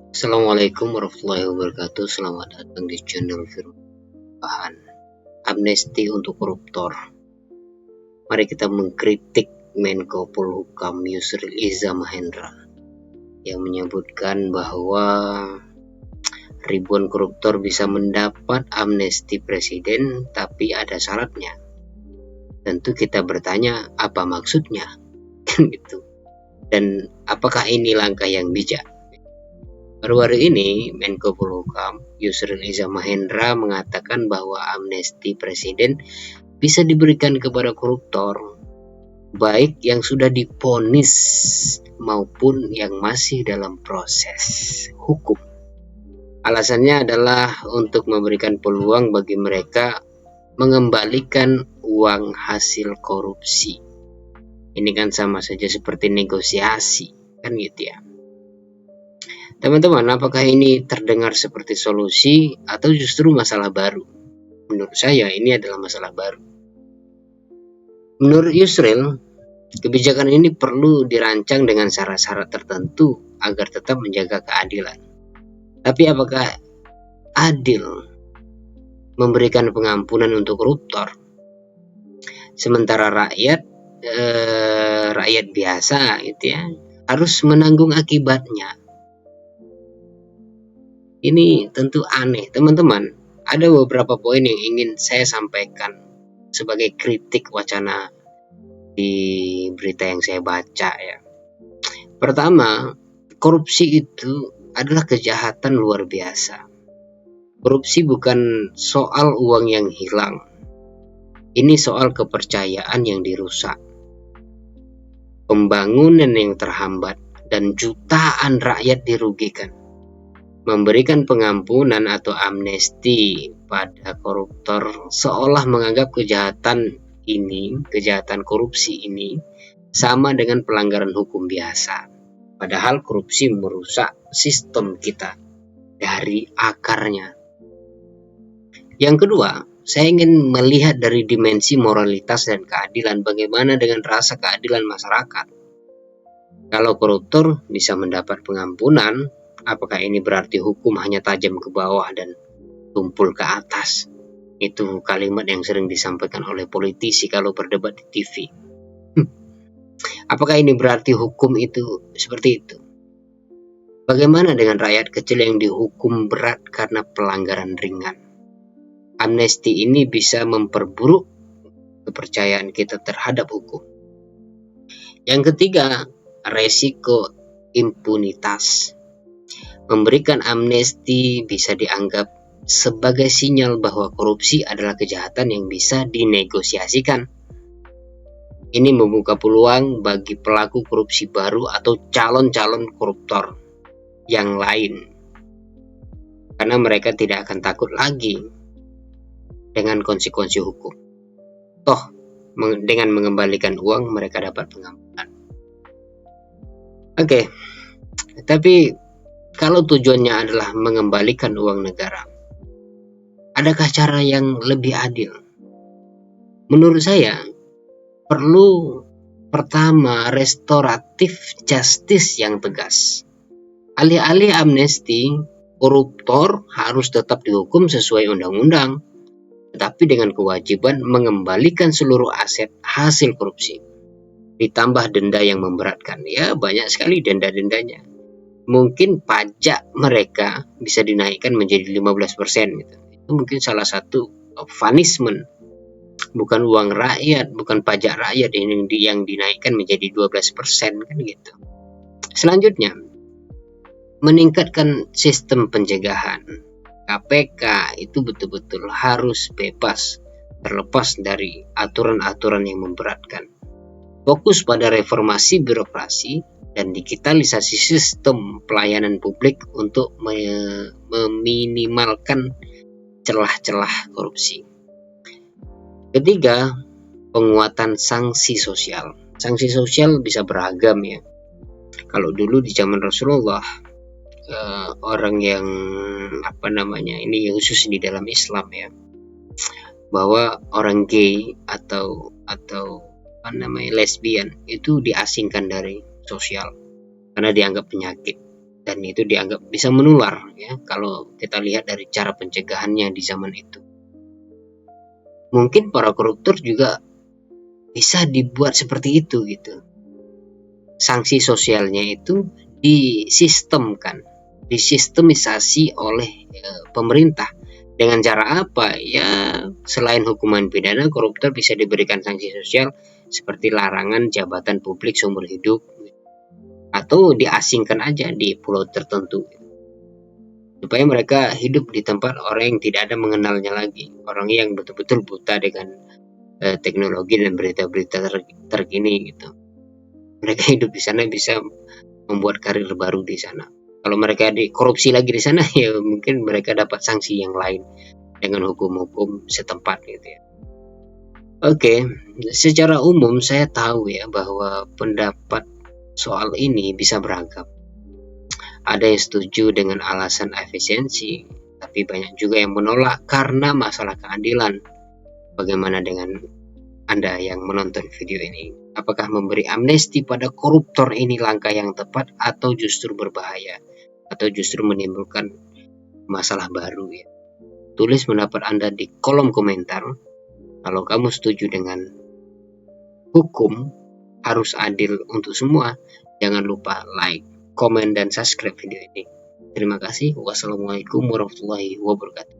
Assalamualaikum warahmatullahi wabarakatuh. Selamat datang di channel Firman Bahan. Amnesti untuk koruptor. Mari kita mengkritik Menko Polhukam Yusril Iza Mahendra yang menyebutkan bahwa ribuan koruptor bisa mendapat amnesti presiden, tapi ada syaratnya. Tentu kita bertanya, apa maksudnya? Gitu. Dan apakah ini langkah yang bijak? Baru-baru ini, Menko Polhukam Yusril Iza Mahendra mengatakan bahwa amnesti presiden bisa diberikan kepada koruptor, baik yang sudah divonis maupun yang masih dalam proses hukum. Alasannya adalah untuk memberikan peluang bagi mereka mengembalikan uang hasil korupsi. Ini kan sama saja seperti negosiasi, kan gitu ya. Teman-teman, apakah ini terdengar seperti solusi atau justru masalah baru? Menurut saya ini adalah masalah baru. Menurut Yusril, kebijakan ini perlu dirancang dengan syarat-syarat tertentu agar tetap menjaga keadilan. Tapi apakah adil memberikan pengampunan untuk koruptor, sementara rakyat biasa gitu ya harus menanggung akibatnya? Ini tentu aneh, teman-teman. Ada beberapa poin yang ingin saya sampaikan sebagai kritik wacana di berita yang saya baca ya. Pertama, korupsi itu adalah kejahatan luar biasa. Korupsi bukan soal uang yang hilang. Ini soal kepercayaan yang dirusak, pembangunan yang terhambat, dan jutaan rakyat dirugikan. Memberikan pengampunan atau amnesti pada koruptor seolah menganggap kejahatan korupsi ini sama dengan pelanggaran hukum biasa. Padahal korupsi merusak sistem kita dari akarnya. Yang kedua, saya ingin melihat dari dimensi moralitas dan keadilan, bagaimana dengan rasa keadilan masyarakat. Kalau koruptor bisa mendapat pengampunan, apakah ini berarti hukum hanya tajam ke bawah dan tumpul ke atas? Itu kalimat yang sering disampaikan oleh politisi kalau berdebat di TV. Apakah ini berarti hukum itu seperti itu? Bagaimana dengan rakyat kecil yang dihukum berat karena pelanggaran ringan? Amnesti ini bisa memperburuk kepercayaan kita terhadap hukum. Yang ketiga, resiko impunitas. Memberikan amnesti bisa dianggap sebagai sinyal bahwa korupsi adalah kejahatan yang bisa dinegosiasikan. Ini membuka peluang bagi pelaku korupsi baru atau calon-calon koruptor yang lain, karena mereka tidak akan takut lagi dengan konsekuensi hukum. Toh, dengan mengembalikan uang mereka dapat pengampunan. Oke, tapi kalau tujuannya adalah mengembalikan uang negara, adakah cara yang lebih adil? Menurut saya, perlu pertama restoratif justice yang tegas. Alih-alih amnesti, koruptor harus tetap dihukum sesuai undang-undang, tetapi dengan kewajiban mengembalikan seluruh aset hasil korupsi. Ditambah denda yang memberatkan. Ya, banyak sekali denda-dendanya. Mungkin pajak mereka bisa dinaikkan menjadi 15% gitu. Itu mungkin salah satu punishment. Bukan uang rakyat, bukan pajak rakyat yang dinaikkan menjadi 12% kan gitu. Selanjutnya, meningkatkan sistem pencegahan. KPK itu betul-betul harus bebas, terlepas dari aturan-aturan yang memberatkan. Fokus pada reformasi birokrasi dan digitalisasi sistem pelayanan publik untuk meminimalkan celah-celah korupsi. Ketiga, penguatan sanksi sosial. Sanksi sosial bisa beragam ya. Kalau dulu di zaman Rasulullah, orang yang ini khusus di dalam Islam ya, bahwa orang gay atau lesbian itu diasingkan dari sosial karena dianggap penyakit dan itu dianggap bisa menular ya kalau kita lihat dari cara pencegahannya di zaman itu. Mungkin para koruptor juga bisa dibuat seperti itu gitu. Sanksi sosialnya itu disistemkan, disistemisasi oleh pemerintah. Dengan cara apa? Ya, selain hukuman pidana, koruptor bisa diberikan sanksi sosial seperti larangan jabatan publik seumur hidup, atau diasingkan aja di pulau tertentu, supaya mereka hidup di tempat orang yang tidak ada mengenalnya lagi, orang yang betul-betul buta dengan teknologi dan berita-berita terkini gitu. Mereka hidup di sana bisa membuat karir baru di sana. Kalau mereka dikorupsi lagi di sana, ya mungkin mereka dapat sanksi yang lain dengan hukum-hukum setempat gitu ya. Oke, secara umum saya tahu ya bahwa pendapat soal ini bisa beragam. Ada yang setuju dengan alasan efisiensi, tapi banyak juga yang menolak karena masalah keadilan. Bagaimana dengan Anda yang menonton video ini? Apakah memberi amnesti pada koruptor ini langkah yang tepat atau justru berbahaya? Atau justru menimbulkan masalah baru ya? Tulis pendapat Anda di kolom komentar. Kalau kamu setuju dengan hukum harus adil untuk semua, jangan lupa like, komen, dan subscribe video ini. Terima kasih. Wassalamualaikum warahmatullahi wabarakatuh.